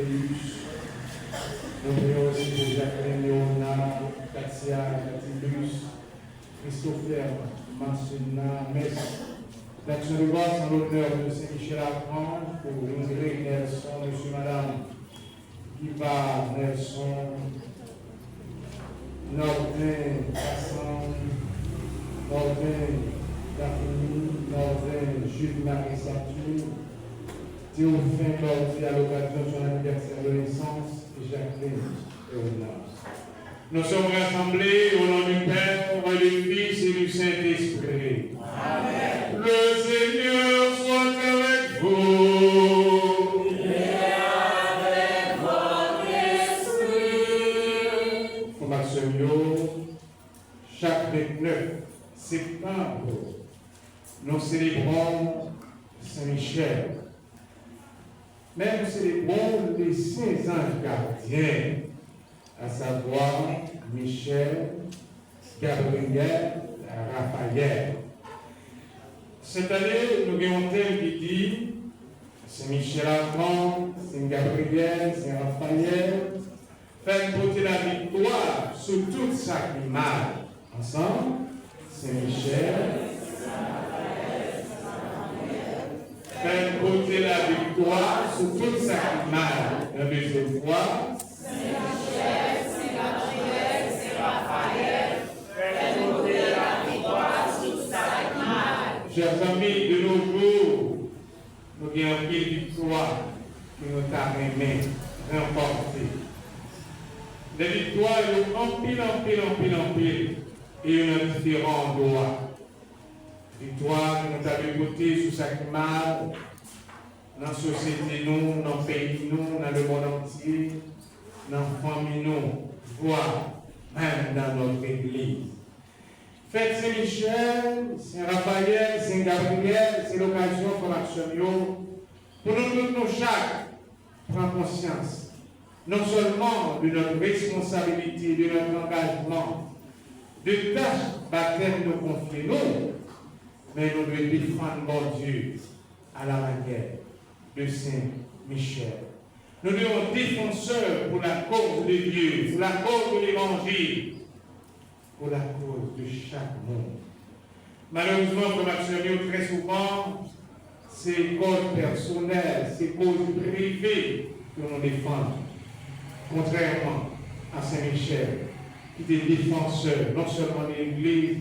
Timotheus. Nous prions aussi pour Jacqueline, Léonard, Katia, Katilus, Christopher, Marcelina, Metz. L'action de grâce en l'honneur de Saint-Michel-Archange pour Ingrid Nelson, Monsieur, Madame, Guibard, Nelson, Nordin, Cassandre, Nordin, Daphne, Nordin, Jules-Marie Satur, Théophile Lordi à l'occasion de son anniversaire de naissance et Jacqueline Léonard. Nous sommes rassemblés au nom du Père, du Fils et du Saint-Esprit. Amen. Le Seigneur soit avec vous. Et avec votre esprit. Formation, chaque 29 septembre, nous célébrons Saint-Michel. Mais nous célébrons les saints anges gardiens, à savoir Michel, Gabriel, Raphaël. Cette année, nous avons un thème qui dit Saint-Michel Archange, Saint-Gabriel, Saint-Raphaël, faites porter la victoire sur tout ça qui mal. Ensemble, Saint-Michel, faites porter la victoire sur tout ça qui mal. La deuxième fois, Saint-Michel, Saint-Gabriel, Saint-Raphaël, faites porter la victoire sur tout ça qui mal. chers amis, de nos jours, nous avons une victoire qui nous a remporté. Les victoires, nous en pile, et nous avons différents endroits. Victoire que nous avons écouté sur chaque mal, dans la société, nous, dans le pays, nous, dans le monde entier, dans la famille, nous, voire même dans notre église. Fête Saint-Michel, Saint-Raphaël, Saint-Gabriel, c'est l'occasion pour l'action pour nous chaque prendre conscience, non seulement de notre responsabilité, de notre engagement, de tâches baptême nous confier nous, mais nous devons défendre mon Dieu à la manière de Saint-Michel. Nous devons défenseurs pour la cause de Dieu, pour la cause de l'Évangile, pour la cause de chaque monde. Malheureusement, comme absolument très souvent, c'est causes personnelles, c'est causes privées que nous défendons. Contrairement à Saint-Michel, qui était défenseur non seulement de l'Église,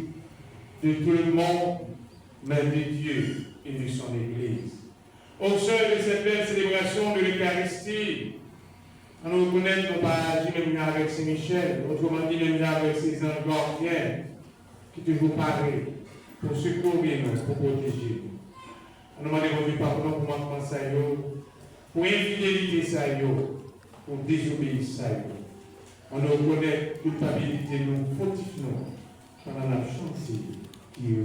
de tout le monde, mais de Dieu et de son Église. Au sein de cette belle célébration de l'Eucharistie, on nous reconnaît qu'on pas agir même avec Saint-Michel, autrement dit, même avec ces anges gardiens qui toujours parlent pour secourir nous, pour protéger nous. On nous demande de pardon pour manquement ça, pour infidélité ça, pour désobéissance ça. On nous reconnaît culpabilité, nous, fautif nous, pendant la chance qui est.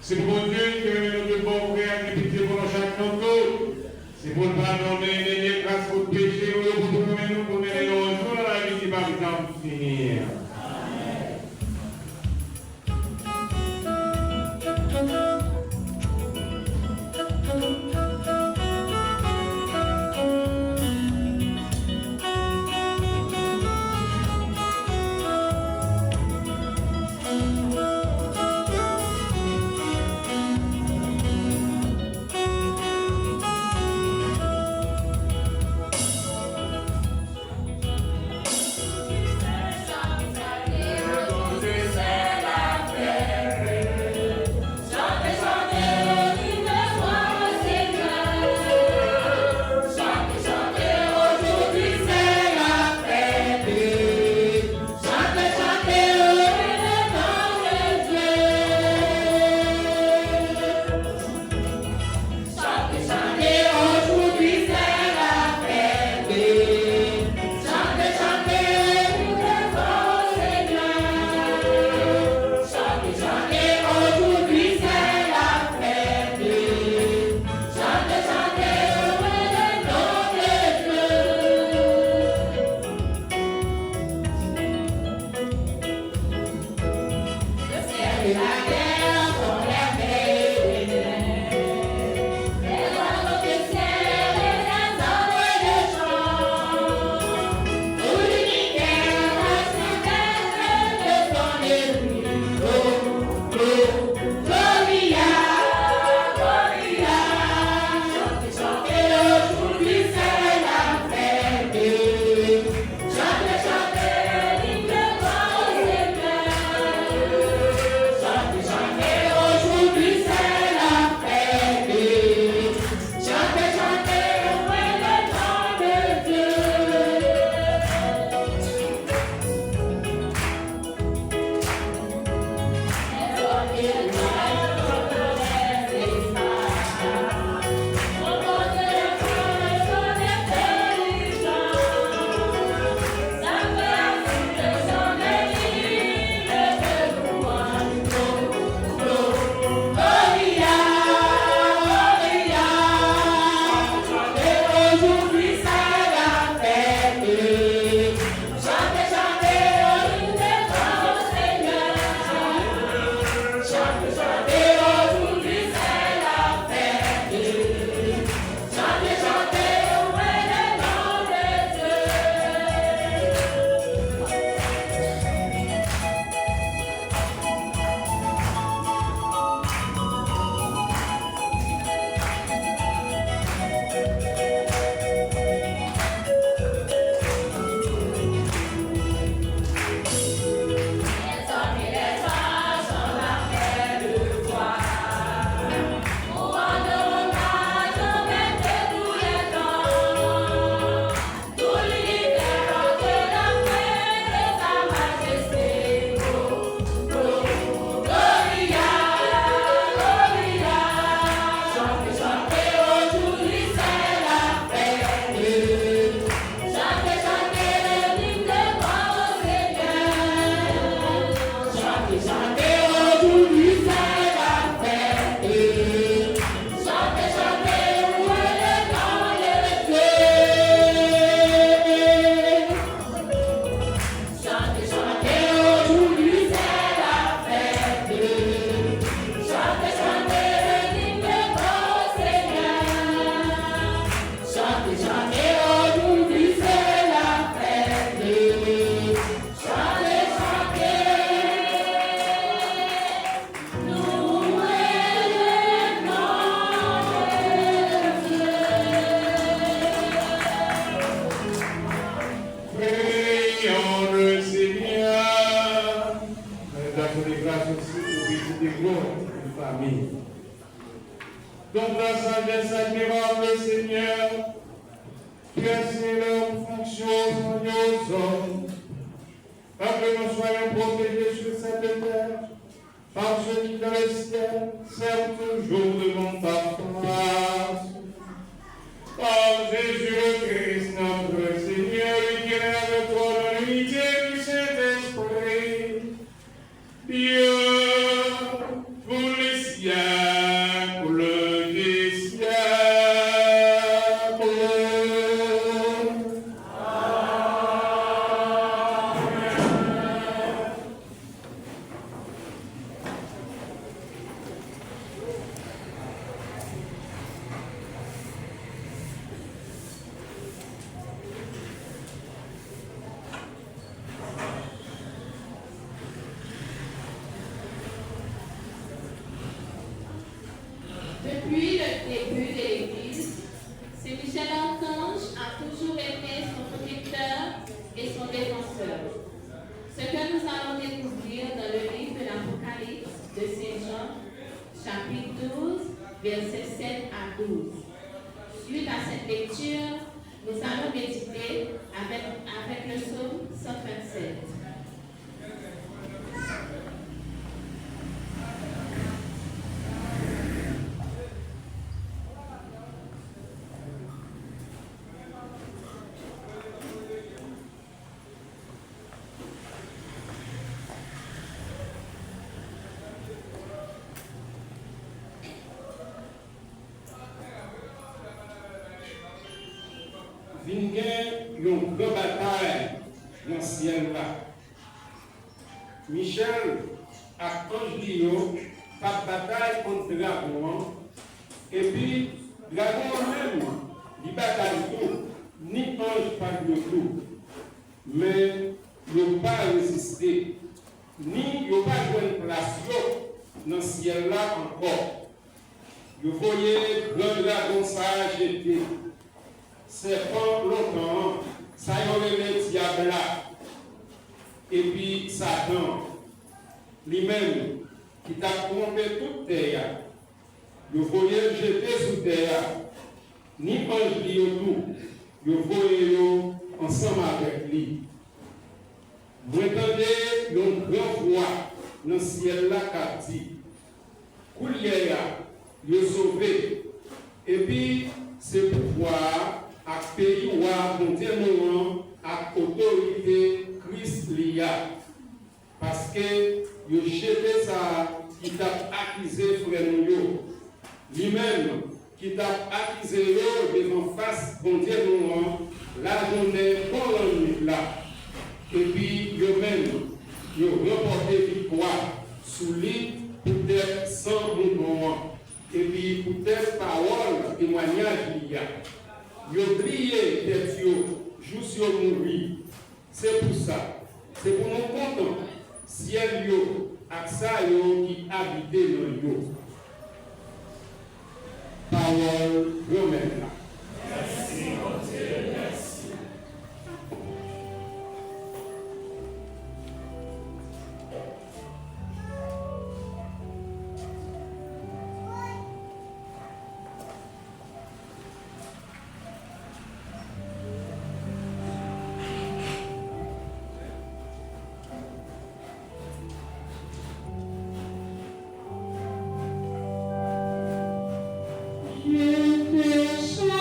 C'est pour Dieu que nous devons mon frère qui pitié pour chaque nous. C'est pour pardonner les grâces pour péché, pour nous mener au jour de la vie qui va nous finir. Donc la sagesse admirable, Seigneur, tu as signé leur fonction aux hommes, afin que nous soyons protégés sur cette terre, par ceux qui dans le ciel servent toujours devant ta face. Par Jésus le Christ, notre Seigneur, qui est avec toi dans l'unité du Saint-Esprit, Dieu, pour les siècles. Depuis le début de l'Église, Saint Michel Archange a toujours été son protecteur et son défenseur. Ce que nous allons découvrir dans le livre de l'Apocalypse de Saint Jean, chapitre 12, versets 7 à 12. Suite à cette lecture, nous allons méditer avec le psaume 127. Vin gen yon grand bataille dans le ciel là. Michel ak ange li yo pa bataille contre dragon et puis dragon même li bataille tout ni ange pas de tout mais yo pas résister ni yo pas jouer place yo dans le ciel là encore. Yo voyez grand dragon ça jeté c'est pas longtemps, ça y aurait le diable là. Et puis Satan, lui-même, qui t'a trompé toute terre, vous voyez le jeter sous terre, ni ange li tout, vous voyez ensemble avec lui. Vous entendez une grande voix dans le ciel là qui dit, Koulier, vous sauvé. Et puis, c'est pouvoir à pays ou à continuer à autorité Christ liya. Parce que vous jeté ça qui t'a accusé frère nous. Lui-même qui t'a accusé devant face continuer la journée pour la nuit là. Et puis vous-même, vous reportez victoire sous lui peut-être sans mouvement. Et puis peut-être parole, témoignage liya. Yo brillé tête yo, jour mourir. C'est pour ça. C'est pour nous content. Ciel yo, ak ça yo qui habite dans yo. Parole remède là. Merci mon Dieu, merci. J'étais seul.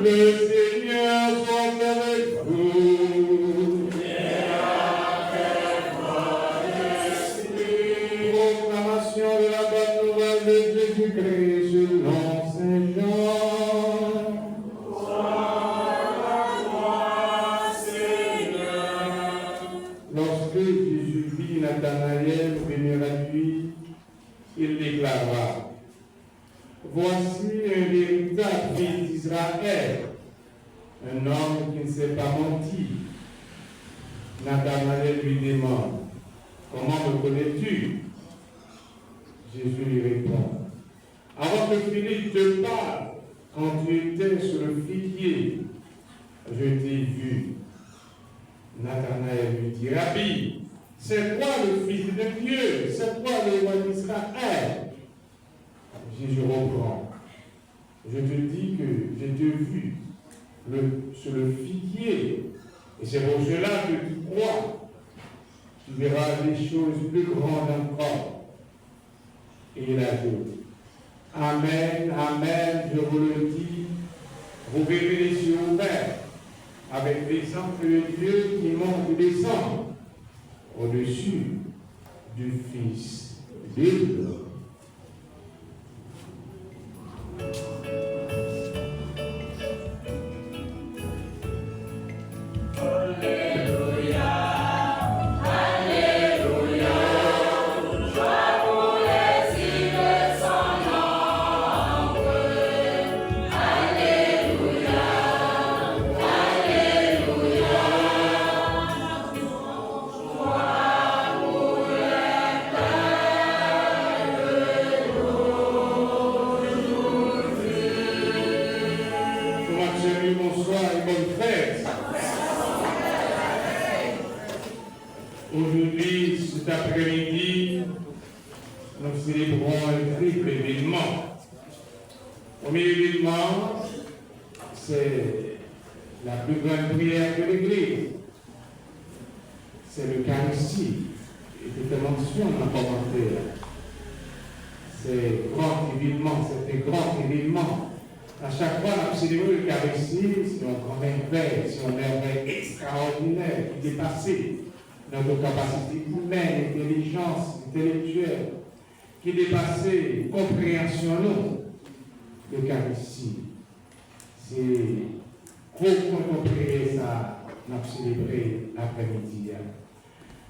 Le Seigneur soit avec vous. Proclamation de la bonne nouvelle de Jésus-Christ selon Saint Jean. Lorsque Jésus vit Nathanaël venir à lui, il déclara: Voici un véritable fils d'Israël, un homme qui ne s'est pas menti. Nathanaël lui demande: Comment me connais-tu? Jésus lui répond: Avant que Philippe te parle, quand tu étais sur le figuier, je t'ai vu. Nathanaël lui dit: Rabbi, c'est toi le Fils de Dieu, c'est toi le roi d'Israël. Jésus reprend: Je te dis que j'ai te vu sur le figuier, et c'est pour cela que tu crois. Tu verras des choses plus grandes encore. Et il ajoute: Amen, Amen, je vous le dis, vous verrez les cieux ouverts, avec les anges de Dieu qui montent et descendent au-dessus du Fils de l'homme. Aujourd'hui, cet après-midi, nous célébrons un triple événement. Le premier événement, c'est la plus grande prière de l'Église. C'est l'Eucharistie. Et c'est mention dans le commentaire. C'est grand événement, c'est un grand événement. À chaque fois, nous célébrons l'Eucharistie, c'est un grand merveille, c'est un merveille extraordinaire qui dépasse notre capacité humaine, intelligence intellectuelle, qui dépasse compréhension nous. L'Eucharistie, c'est comment prier ça, nous avons célébré l'après-midi.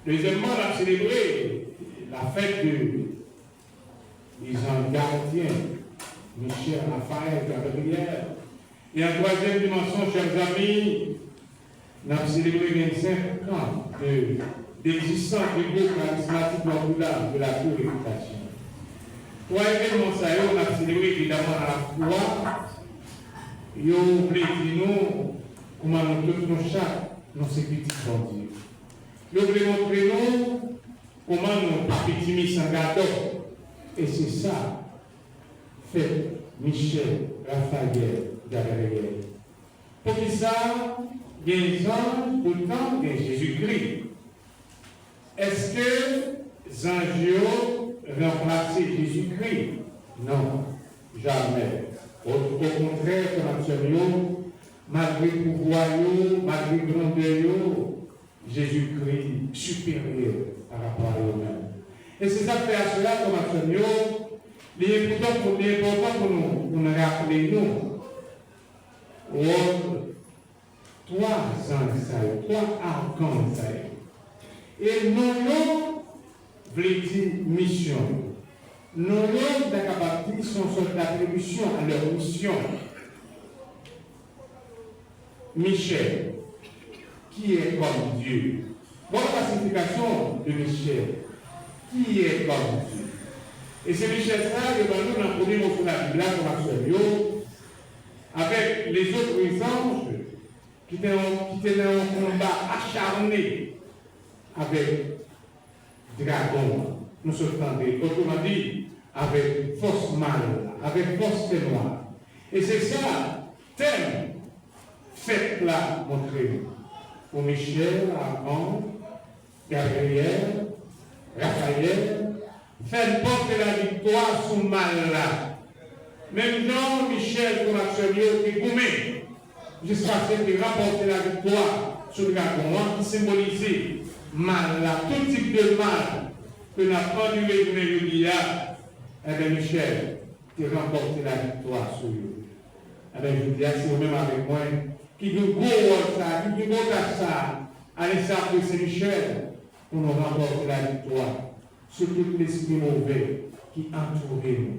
Deuxièmement, nous avons célébré la fête des anges gardiens, Michel, Raphaël, Gabriel. Et en troisième dimension, chers amis, nous avons célébré 25 ans d'existence du groupe charismatique de la purification. Trois événements, ça y est, on a célébré évidemment à la fois. Ils ont voulu dire nous comment nous tous nos chats, nos petits bon Dieu. Ils ont voulu montrer nous comment nous petits mis en gâteau. Et c'est ça, fait Michel, Raphaël, Gabriel. Pour qui ça, il y a des anges, pourtant, il y a Jésus-Christ. Est-ce que les anges remplacent Jésus-Christ? Non, jamais. Au contraire, malgré le pouvoir, malgré le grandeur, Jésus-Christ supérieur par rapport à eux-mêmes. Et c'est ça que fait à cela, comme il est important pour nous rappeler, trois anges, trois archanges. Et nous, voulons dire mission. Nous, d'accapatir sont sur l'attribution à leur mission. Michel, qui est comme Dieu. Voilà la signification de Michel. Qui est comme Dieu. Et c'est Michel ça, que nous avons premier mot sur la Bible, avec les autres anges qui étaient dans un combat acharné avec dragon. Nous sommes tendés, autrement dit, avec force mal, avec force témoin. Et c'est ça, thème, faites-la montrer. Pour Michel, Aaron, Gabriel, Raphaël, faites porter la victoire sous mal là. Même Jean, Michel, pour Maximilien, qui goumé, jusqu'à ce qu'il remporte la victoire sur le dragon qui symbolisait mal, là, tout type de mal que n'a pas enduré de l'Ulia. Eh bien, Michel, qui remporte la victoire sur lui. Eh bien, je dis, c'est vous-même avec moi, qui a un gros rôle ça, qui a un gros tâche ça, à l'instar de Saint-Michel, pour nous remporter la victoire sur tout l'esprit mauvais qui entoure nous.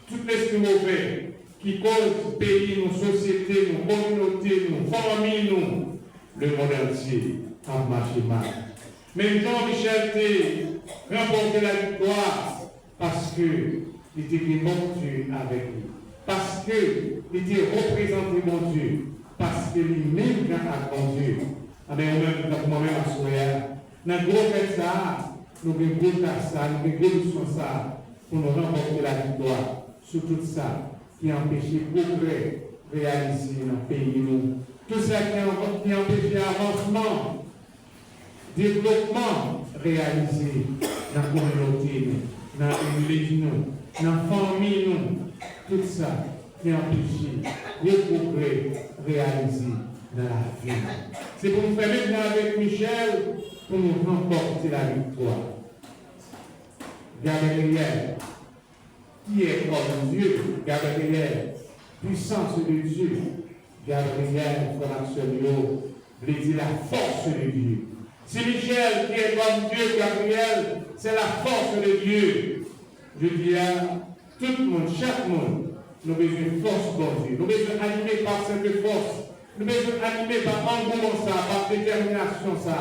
Tout l'esprit mauvais qui cause pays, nos sociétés, nos communautés, nos familles, nous, le monde entier, en marché mal. Mais Jean-Michel a remporté la victoire parce qu'il était mon Dieu avec lui. Parce qu'il était représenté mon Dieu. Parce que lui-même a mon Dieu. Ah bien, moi-même à Soya, dans le gros fait ça, nous avons gros ça, nous avons gros ça pour nous remporter la victoire sur tout ça qui empêche le progrès réalisé dans le pays. Nous. Tout ça qui empêche l'avancement, développement réalisé dans la communauté, dans l'église, dans la famille, tout ça qui empêche le progrès réalisé dans la vie. C'est pour nous faire maintenant avec Michel pour nous remporter la victoire. Gabriel, qui est comme Dieu, Gabriel, puissance de Dieu, Gabriel, François, veut dire la force de Dieu. C'est Michel qui est comme Dieu, Gabriel, c'est la force de Dieu. Je dis à tout le monde, chaque monde, nous avons besoin de force pour Dieu. Nous avons besoin d'animer par cette force. Nous avons besoin d'animer par engouement ça, par détermination ça,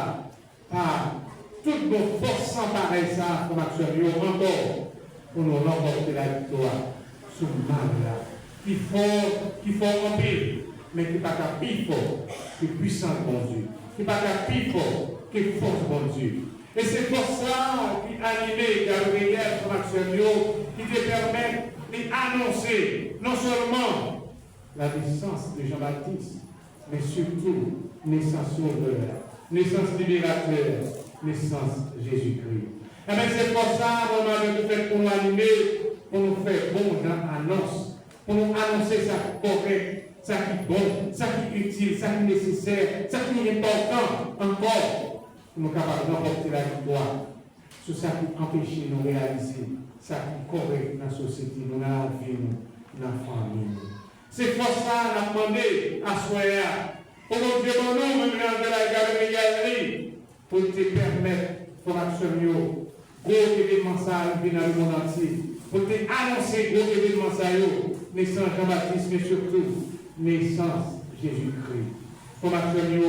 par toutes nos forces sans pareil ça, comme actuellement encore, pour nous remporter la victoire sur le mal là. Qui faut en pile, mais qui n'est pas qu'à plus fort que puissant bon Dieu. Qui n'est pas qu'à plus fort que force bon Dieu. Et c'est pour ça qui anime Gabriel comme actuellement, qui te permet d'annoncer non seulement la naissance de Jean-Baptiste, mais surtout naissance sauveur, naissance libérateur, naissance Jésus-Christ. Et bien c'est pour ça qu'on a fait pour nous animer, pour nous faire bon dans l'annonce, pour nous annoncer ça correct, ça qui est bon, ça qui est utile, ça qui est nécessaire, ça qui est important encore, pour nous capables d'emporter la victoire sur ça qui empêche de nous réaliser, ça qui est correct dans la société, dans la vie, dans la famille. C'est pour ça qu'on a demandé à Soya, pour nous demander, même dans la galerie, pour te permettre, pour actionner, gros événement ça arrive dans le monde entier, pour te annoncer gros événement ça, naissance Jean-Baptiste, mais surtout, naissance Jésus-Christ. Pour actionner,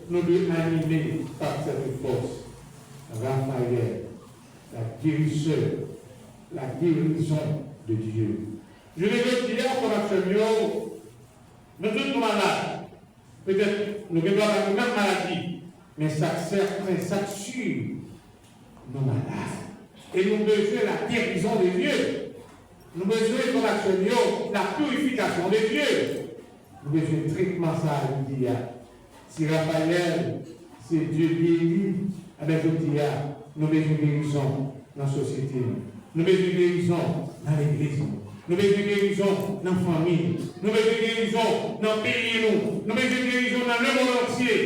nous devons animer par cette force. Raphaël, la guérison de Dieu. Je l'ai dit hier pour actionner, nous sommes malades. Peut-être nous devons avoir la même maladie, mais ça tue nos malades. Et nous avons besoin de la guérison de Dieu. Nous avons besoin pour l'actionner la purification de Dieu. Nous avons besoin de traitement ça à dire. Si Raphaël, c'est Dieu guéri, avec le dia, nous avons besoin de guérison dans la société. Nous avons besoin de guérison dans l'église. Nous avons besoin de guérison dans la famille. Nous avons besoin de guérison dans le pays. Nous avons besoin de guérison dans le monde entier.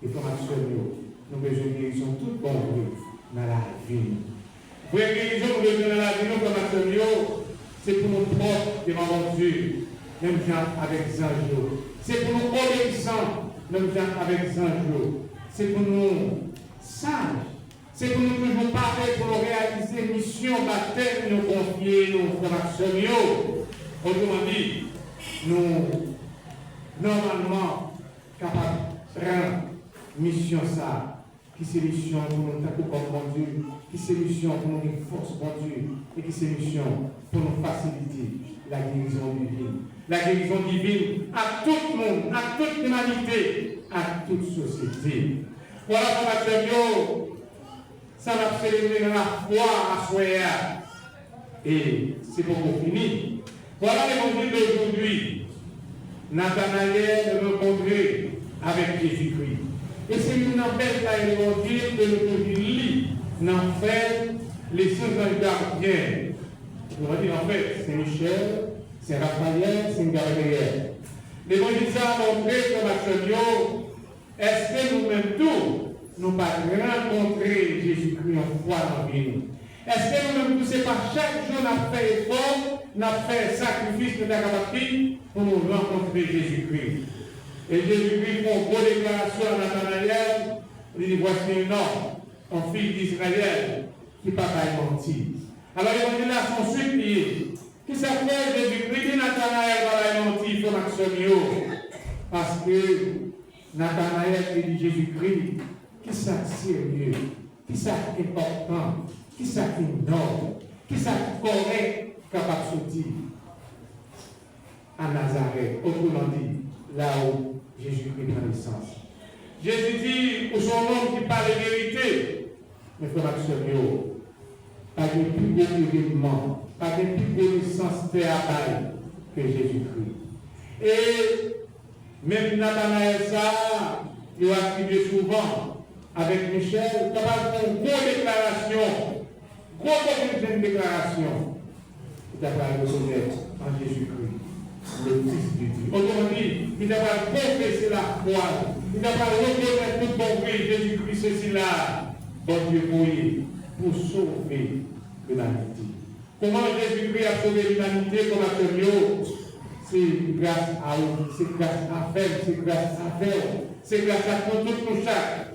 Et pour actionner, nous avons besoin de guérison tout bon dans la vie. Pour la guérison, nous avons besoin dans la vie, nous comme actionner, c'est pour nos propres devant Dieu, même gens avec Zanjo. C'est pour nous obéissants, même gens avec Zanjo. C'est pour nous sages. C'est pour nous toujours parler, pour nous réaliser mission, baptême, nous confier, nous frères. Autrement dit, nous, normalement, capables de rendre mission ça, qui c'est mission pour nous taper comme bon Dieu, qui c'est mission pour nous donner force bon Dieu, et qui c'est mission pour nous faciliter la guérison divine. La guérison divine à tout le monde, à toute l'humanité, à toute société. Voilà pour ça va célébrer dans la foi à Soya. Et c'est pour vous finir. Voilà l'évangile d'aujourd'hui. Nathanaël rencontré avec Jésus-Christ. Et c'est une belle l'évangile de notre vie. En fait, les saints gardiens. Je vais dire en fait, c'est Michel, c'est Raphaël, c'est Gabriel. L'évangile a montré comme action, est-ce que nous-mêmes tous, nous pas rencontrer Jésus-Christ en foi dans la vie? Est-ce que nous-mêmes tous, c'est pas chaque jour nous fait effort, nous fait sacrifice de la capacité pour nous rencontrer Jésus-Christ? Et Jésus-Christ fait une bonne déclaration à Nathanaël, il dit voici un homme, un fils d'Israël, qui ne peut pas mentir. Alors l'évangile là sont suppliés. Qui s'appelle Jésus-Christ, Nathanaël va mentir pour l'action. Parce que Nathanaël dit Jésus-Christ, qui ça sérieux, qui ça important, qui ça énorme, qui ça correct, capable de sortir à Nazareth, autrement dit, là où Jésus-Christ prend naissance. Jésus dit, pour son homme qui parle de vérité, mais frère Maxime, pas de plus beau événement, pas de plus beau naissance théâtrale que Jésus-Christ. Et même Nathanaël, ça, il a attribué souvent avec Michel, capable de faire une grosse déclaration, grosse déclaration, il a parlé de reconnaître en Jésus-Christ, le Fils de Dieu. Autrement dit, il a parlé de confesser la foi, il a parlé de reconnaître tout bon oui, Jésus-Christ, ceci là, bon Dieu pour sauver l'humanité. Comment Jésus-Christ a sauvé l'humanité comme Antonio? C'est grâce à vous, c'est grâce à faire, c'est grâce à faire, c'est grâce à tout nos chaque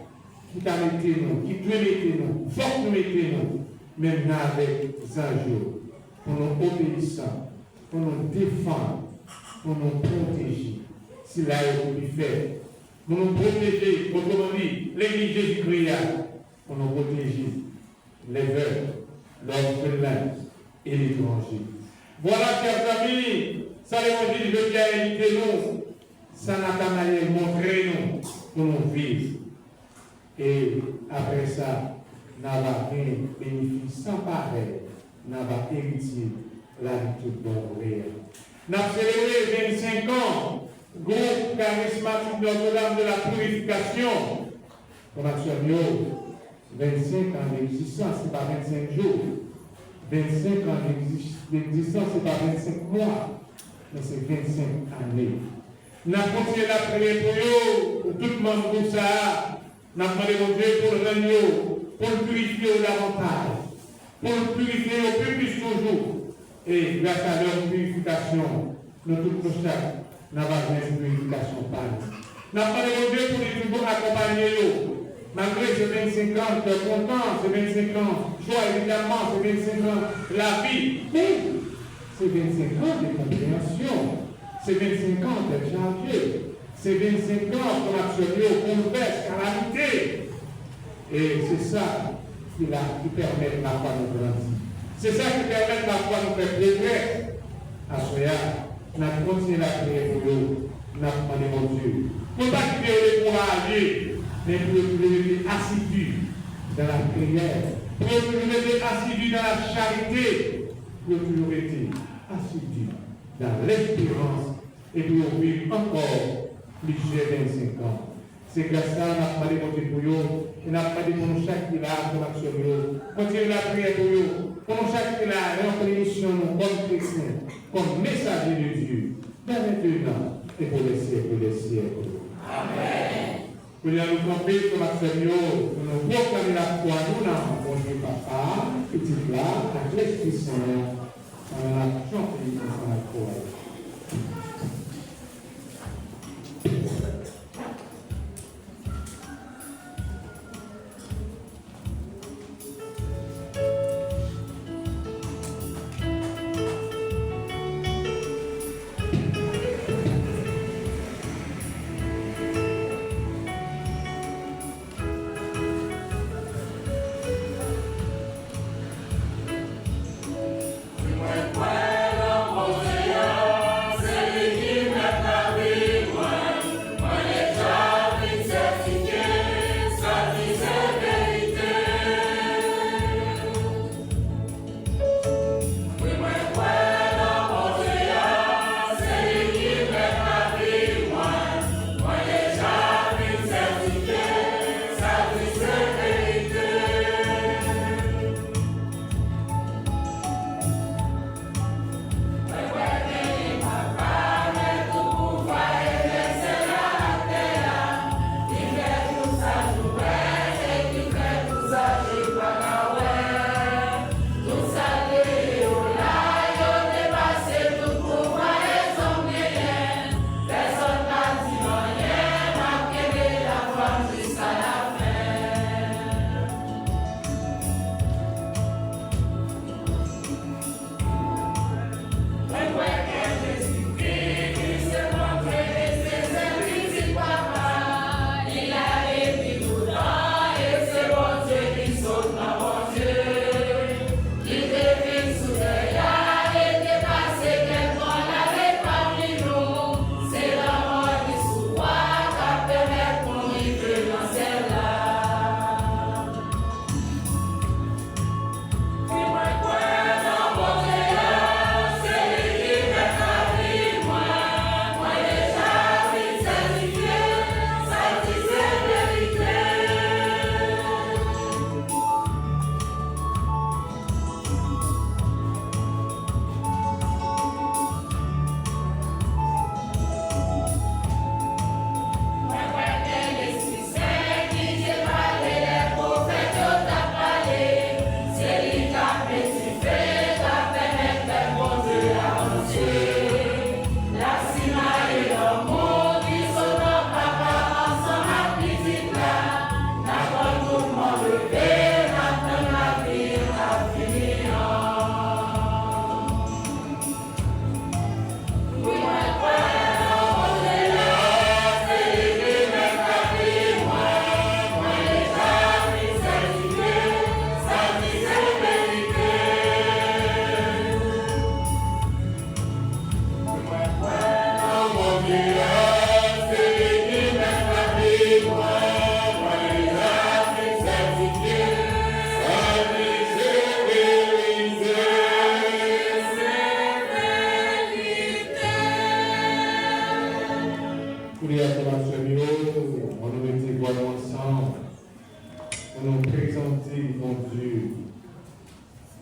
qui t'a mettez nous, qui doit mettre nous, faut nous mettez nous, maintenant avec les anges, pour nous obéir, pour nous défendre, pour nous protéger. C'est là où nous fait. Pour nous protéger, autrement dit, l'Église Jésus-Christ, pour nous protéger les veuves, l'orphelin et l'étranger. Voilà, chers amis, ça l'évangile de Pierre invité nous, ça Nathanaël montré nous pour nous vivre. Et après ça, nous avons un bénéfice sans pareil, nous avons hérité la vie toute bonne réelle. Nous avons célébré 25 ans, groupe charismatique Notre-Dame de la purification. Comme actuellement, 25 ans d'existence, ce n'est pas 25 jours. 25 ans d'existence, ce n'est pas 25 mois, mais c'est 25 années. Nous avons continué la prière pour tout le monde pour ça. Nous avons demandé au Dieu pour le rendre, pour le purifier davantage, pour le purifier au plus toujours. Et grâce à leur purification, nous tous nos chaque, nous avons une purification par nous. Nous avons demandé au Dieu pour les toujours accompagner nous. Malgré ces 25 ans de content, ces 25 ans, joie évidemment, ces 25 ans, la vie, mais ces 25 ans de compréhension, ces 25 ans de charger, ces 25 ans qu'on a observé au converse, calamité. Et c'est ça qui permet la foi de grandir. C'est ça qui permet la foi de faire progrès. À Soya, nous avons continué la prière pour nous, nous avons demandé mon Dieu. Pour pas qu'il ait découragé, mais pour être assidu dans la prière, pour être assidu dans la charité, pour toujours être assidu dans l'espérance et pour vivre encore plus de 25 ans. C'est grâce à ça qu'on a parlé de pour vous, et on a parlé pour nous chaque qui là, pour l'action de vous. Continuez la prière pour vous, pour nous chaque qui là, et notre mission comme chrétiens, comme messager de Dieu, dans maintenant et pour les siècles des siècles. Amen. Pour nous camper comme Seigneur, pour nous proclamer la foi, nous n'avons pas Dieu Papa, petit là, avec l'Esprit Saint, on a chanté dans la foi. Puedo, prière pour la Seigneur, on nous met voir ensemble, on nous présente, mon Dieu,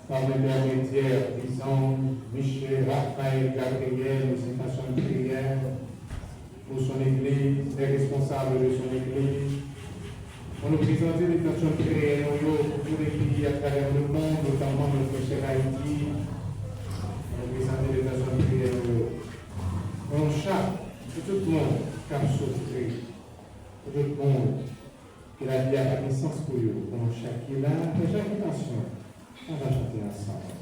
par l'intermédiaire, disons, Michel, Raphaël, Gabriel, nos intentions de prière pour son Église, les responsables de son Église. On nous présente l'intention de prière pour tous les pays à travers le monde, notamment notre cher Haïti. On nous présente l'intention de prière pour chaque, pour tout le monde qui a souffert, pour tout le monde qui a dit à la naissance pour eux, pour chaque qui est là, pour chaque intention. On va chanter ensemble.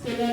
C'est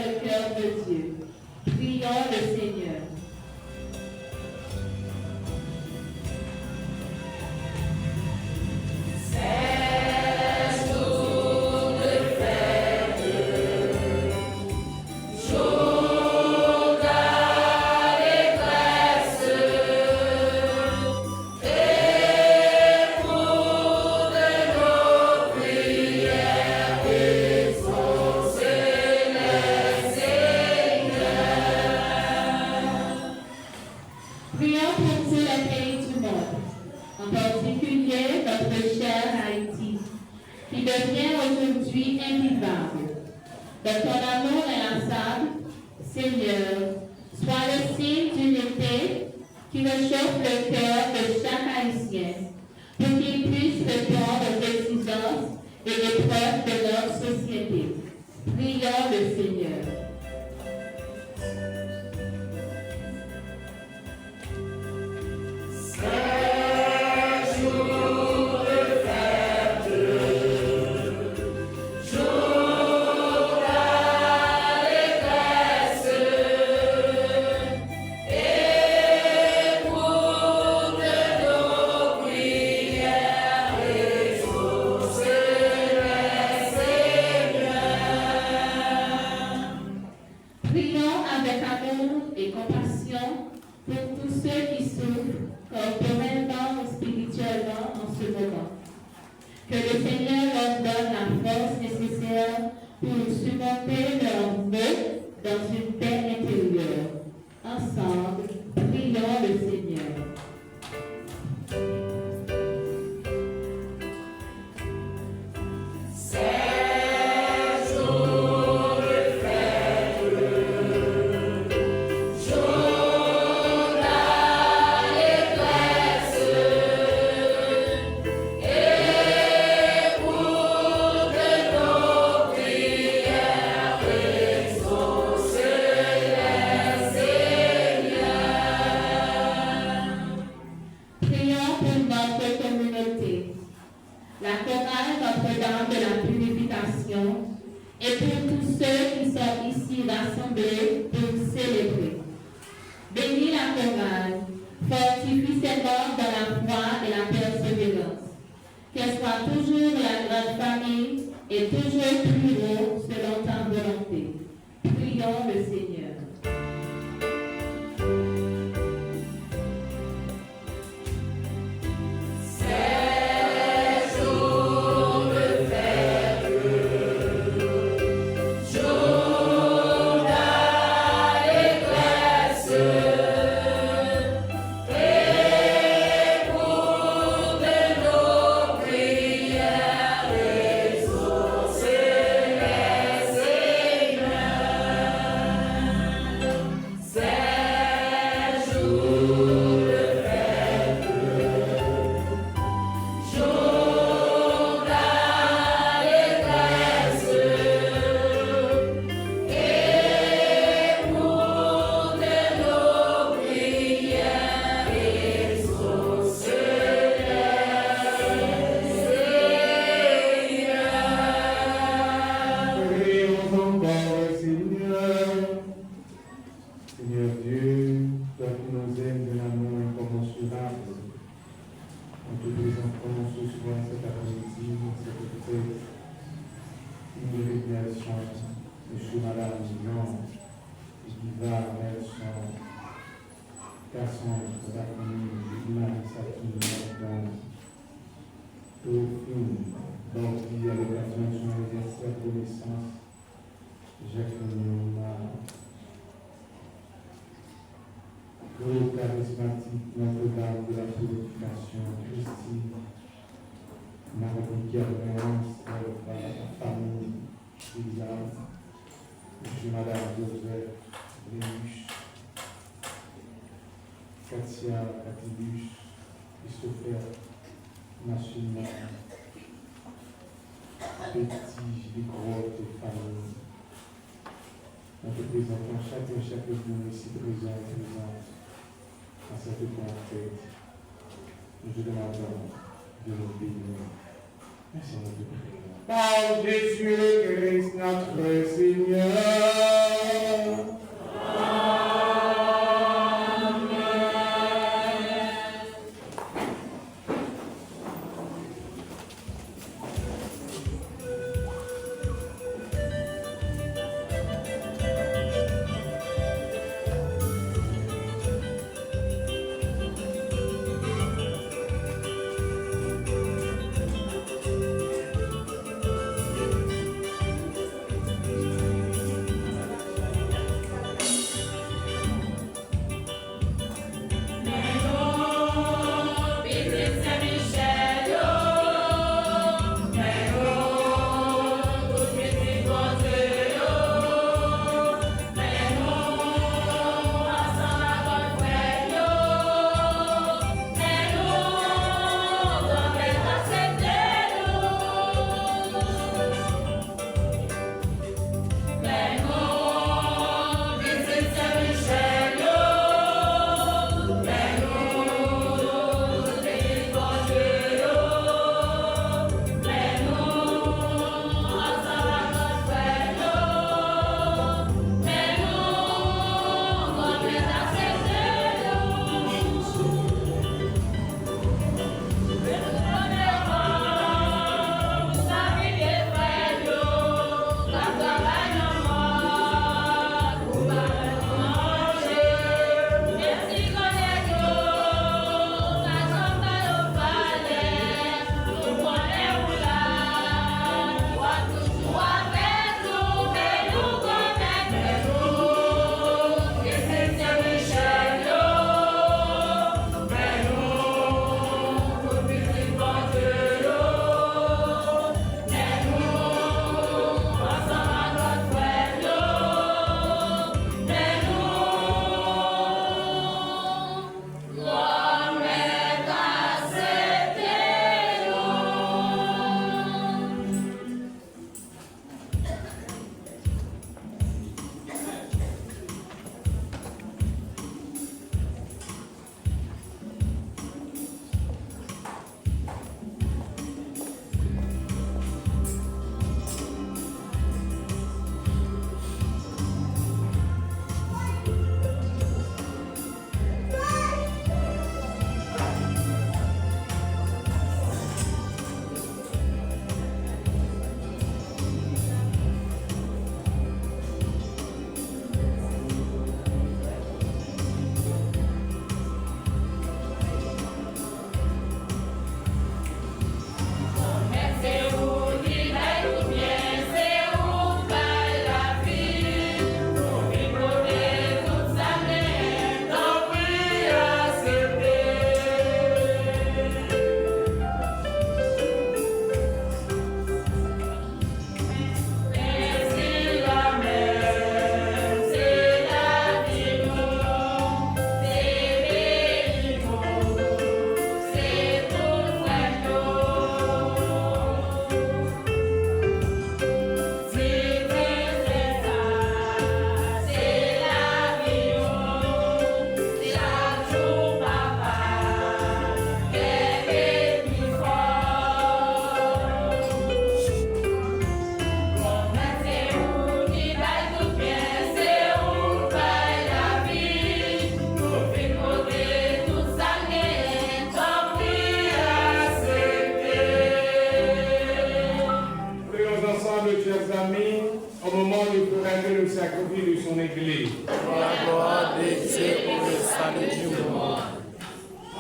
jour de fête. à l'occasion de son anniversaire de naissance, Jacqueline groupe charismatique Notre-Dame de la Purification, Christine, Marie Guermence, la famille Suzanne, M. Madame Joseph, Léluche, Katia, Catiluche, Christopher, Machina, Petit, les grottes et familles. Nous te présentons chaque jour ici présent à cette conquête. Nous te demandons de nous bénir. Merci à notre prière. Par Jésus le Christ, notre Seigneur.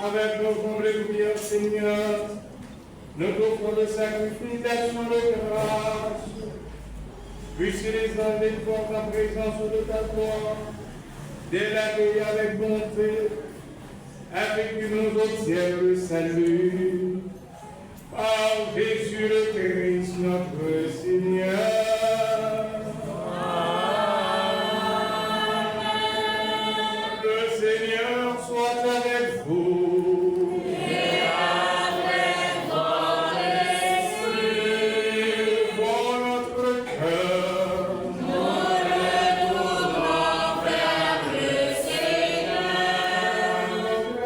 Avec nos comblés prières, Seigneur, nous t'offrons le sacrifice d'action de grâce. Puisse les anges portent en présence de ta gloire, dès l'accueil avec bonté, avec que nous obtiennent le salut. Par Jésus le Christ, notre Seigneur. Amen. Le Seigneur soit avec vous. Et avec ton esprit. Pour notre cœur, Nous retournons vers le Seigneur.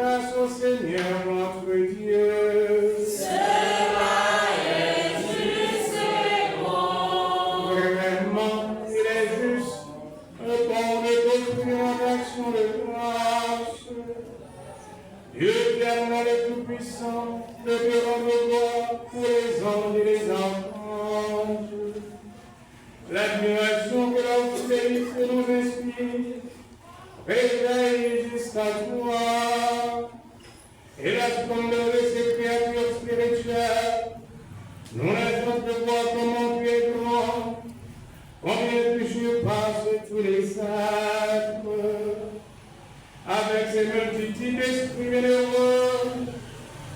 grâce au Seigneur notre Dieu. Cela est juste et bon. Vraiment, il est juste, bon de t'offrir en action de grâce. Dieu éternel et tout-puissant, de te rendre gloire pour les anges et les anges. L'admiration que la fidélité nous inspire, réveille jusqu'à toi. Et la splendeur de ces créatures spirituelles, nous laissons te voir comment tu es grand, combien tu surpasses tous les sacres. Avec ces multitudes d'esprits généreux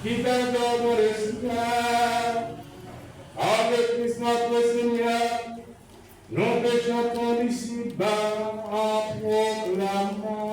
qui t'adorent dans le ciel, par le Christ notre Seigneur, nous te chantons d'ici-bas en proclamant.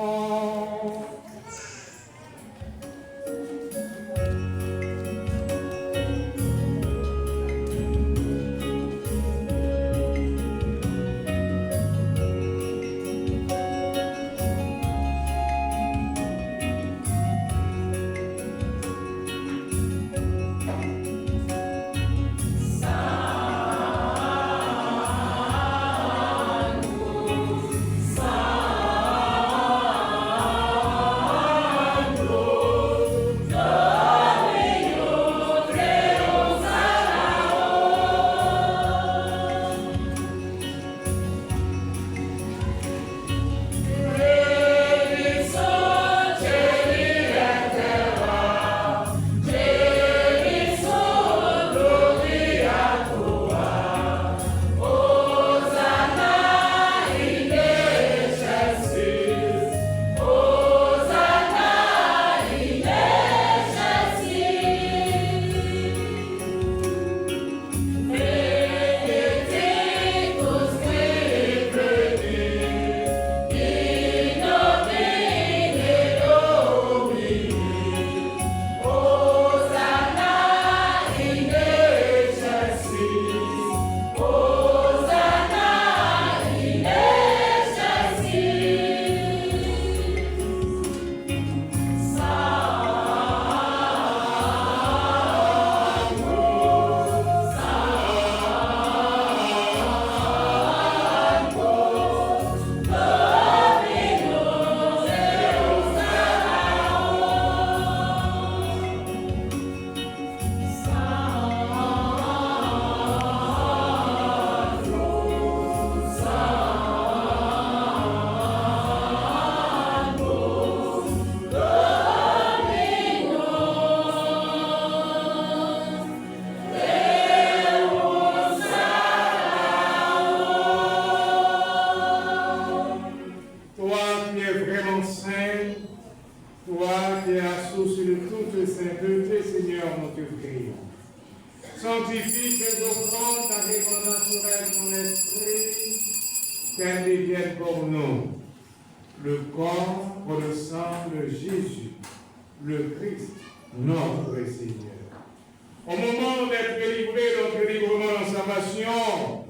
Sanctifie ces offrandes en répandant sur elles ton esprit, qu'elles deviennent pour nous le corps pour le sang de Jésus, le Christ, notre Seigneur. Au moment d'être délivré, notre délivrement en salvation,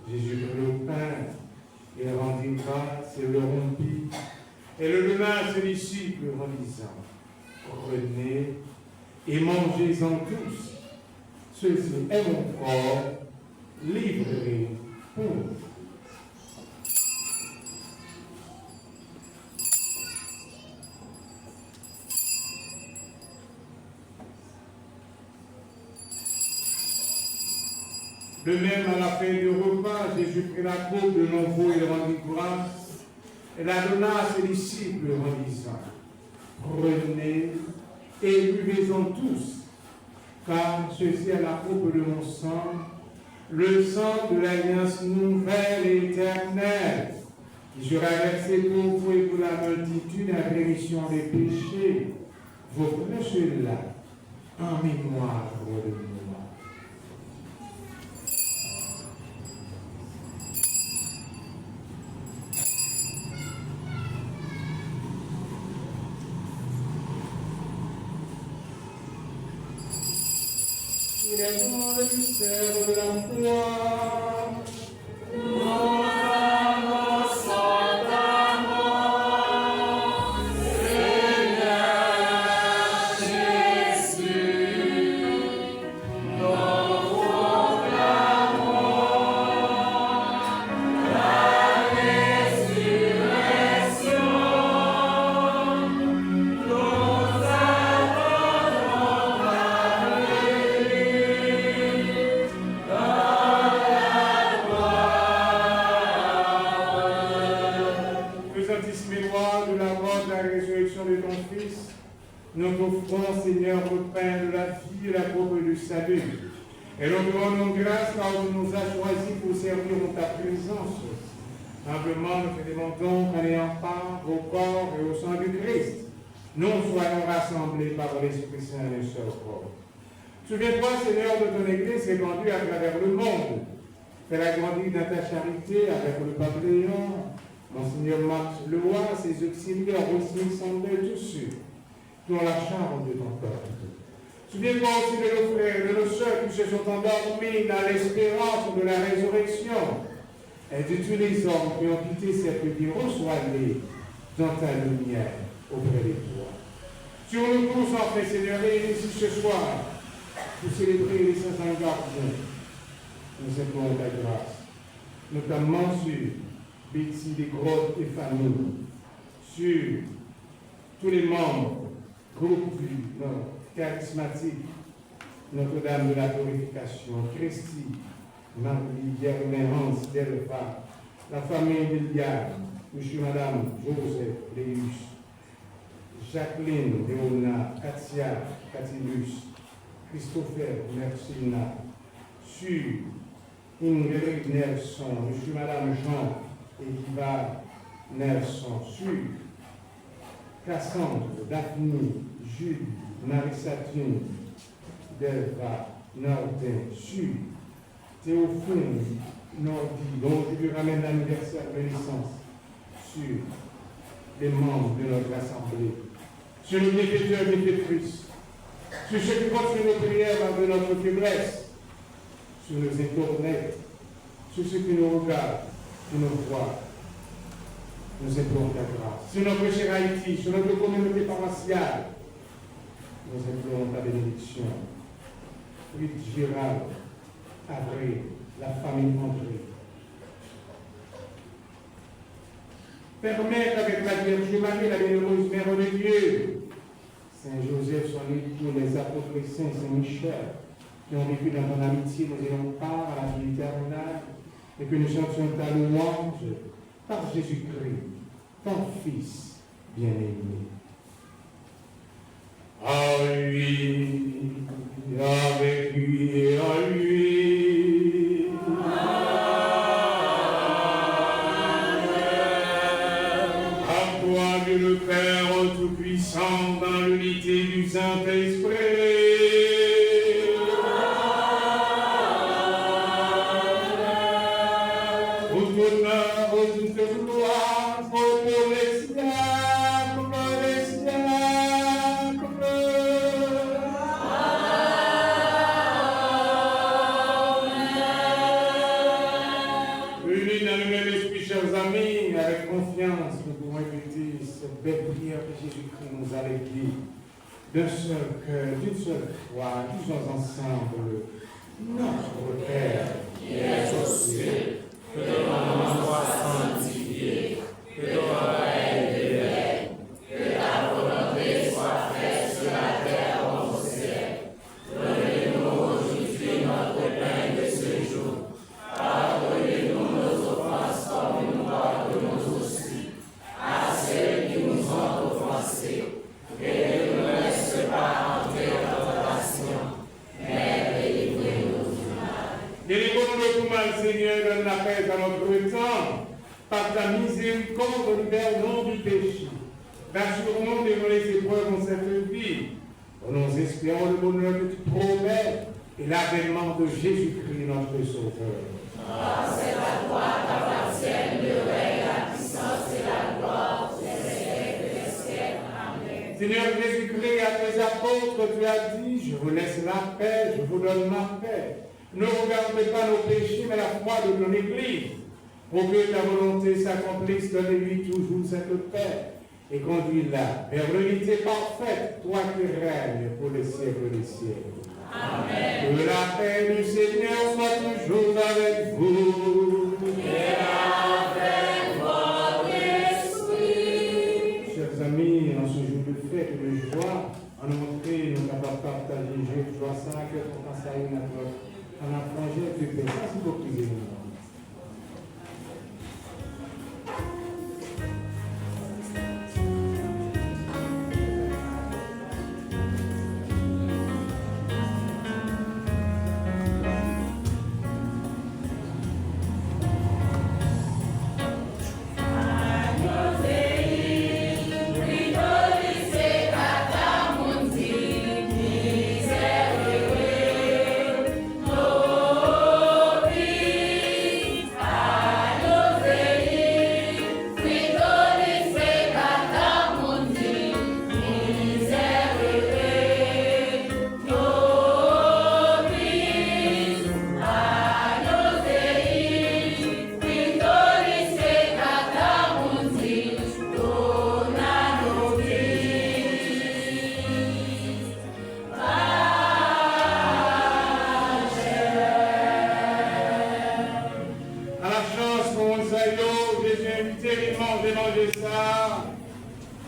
Jésus prit le pain, il rendit grâce et le rompit, et le donna à ses disciples en disant, prenez et mangez-en tous. Ceci est mon corps livré pour vous. De même, à la fin du repas, Jésus prit la coupe de nouveau et rendit grâce, et la donna à ses disciples en disant, prenez et buvez-en tous. car ceci est la coupe de mon sang, le sang de l'alliance nouvelle et éternelle, qui sera versé pour vous et pour la multitude à rémission des péchés. Vous prenez cela en mémoire de moi. Il est dans le mystère de la foi. Nous t'offrons, Seigneur, le pain de la vie et la coupe du salut. Et nous te rendons grâce car tu nous as choisis pour servir en ta présence. Simplement, nous te demandons qu'en ayant part au corps et au sang du Christ, nous soyons rassemblés par l'Esprit Saint et un seul corps. Souviens-toi, Seigneur, de ton Église répandue à travers le monde. Fais-la grandir dans ta charité avec le pape Léon, Monseigneur Max Leroy, ses auxiliaires aussi, semblent tous ceux qui ont la charge de ton peuple. Souviens-toi aussi de nos frères et de nos sœurs qui se sont endormis dans l'espérance de la résurrection et de tous les hommes qui ont quitté cette vie. Reçois-les dans ta lumière auprès de toi. Sur nous tous, enfin, Seigneur, ici ce soir, pour célébrer les saints gardiens, nous implorons ta grâce, notamment sur Betsy des Grottes et familles, sur tous les membres groupe charismatique, Notre-Dame de la Glorification, Christy, Marie, Germain, Hans, Delva, la famille d'Eliane, Monsieur, Madame, Joseph, Léus, Jacqueline, Léona, Katia, Catilus, Christopher, Mercina, sur Ingrid Nelson, Monsieur, Madame Jean, Ediva Nelson, sur Cassandre, Daphne, Jules, Marie-Saturne, Delva, Nordin, Sud, Théophile, Nordi, dont je lui ramène l'anniversaire de naissance, sur les membres de notre assemblée, sur nos bienfaiteurs et bienfaitrices, sur ceux qui continuent nos prières malgré notre faiblesse, sur nos internet, sur ceux qui nous regardent, qui nous voient. Nous implorons ta grâce. Sur notre cher Haïti, sur notre communauté paroissiale, nous implorons ta bénédiction. Fritz Gérald, Avril, la famille André. Permettre avec la Vierge Marie, la bienheureuse Mère de Dieu, Saint Joseph, son époux, les apôtres saints, Saint Michel, qui ont vécu dans ton amitié, nous ayons part à la vie éternelle, et que nous chantions ta louange par Jésus-Christ, ton Fils bien-aimé. À lui, avec lui et à lui. À toi, Dieu le Père Tout-Puissant, dans l'unité du Saint-Esprit. D'un seul cœur, d'une seule foi, disons ensemble, notre Père, qui es aux cieux, que ton nom soit sanctifié, que ton règne vienne, que ta volonté soit faite sur la terre comme au ciel. Donnez-nous aujourd'hui notre pain de ce jour. Pardonnez-nous nos offenses comme nous pardonnons aussi à ceux qui nous ont offensés. Et ne nous laisse pas entrer en tentation, tout mal, Seigneur, donne la paix dans notre temps. Par ta miséricorde, libère-nous du péché. Rassure-nous de nos épreuves dans cette vie. Nous espérons le bonheur que tu promets et l'avènement de Jésus-Christ, notre Sauveur. C'est la gloire, t'appartienne le règne, la puissance et la gloire pour les siècles des siècles. Amen. Seigneur Jésus-Christ, à tes apôtres, tu as dit, je vous laisse la paix, je vous donne ma paix. Ne regardez pas nos péchés, mais la foi de ton Église, pour que ta volonté s'accomplisse, donne-lui toujours cette paix, et conduis-la vers l'unité parfaite, toi qui règnes pour les siècles des siècles. Amen. Que la paix du Seigneur soit toujours avec vous. Et avec votre esprit. Chers amis, en ce jour de fête et de joie, en montrer, nous avons partagé, je dois ça, que pour passer à une autre, en apprendre de paix. Ça, c'est pour prier.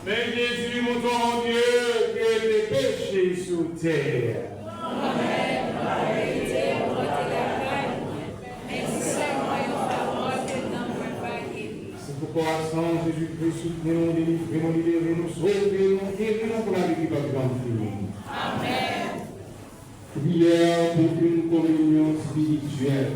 Mais Jésus, mon Dieu, que tes péchés sous terre. Amen. La vérité, votre égarde. Ainsi seulement une parole que dans mon paquet. C'est pourquoi, sans Jésus-Christ, soutenez-nous, délivrez-nous, libérez-nous, sauvez-nous, guéris-nous pour la vie qui va finir. Amen. Prière pour une communion spirituelle.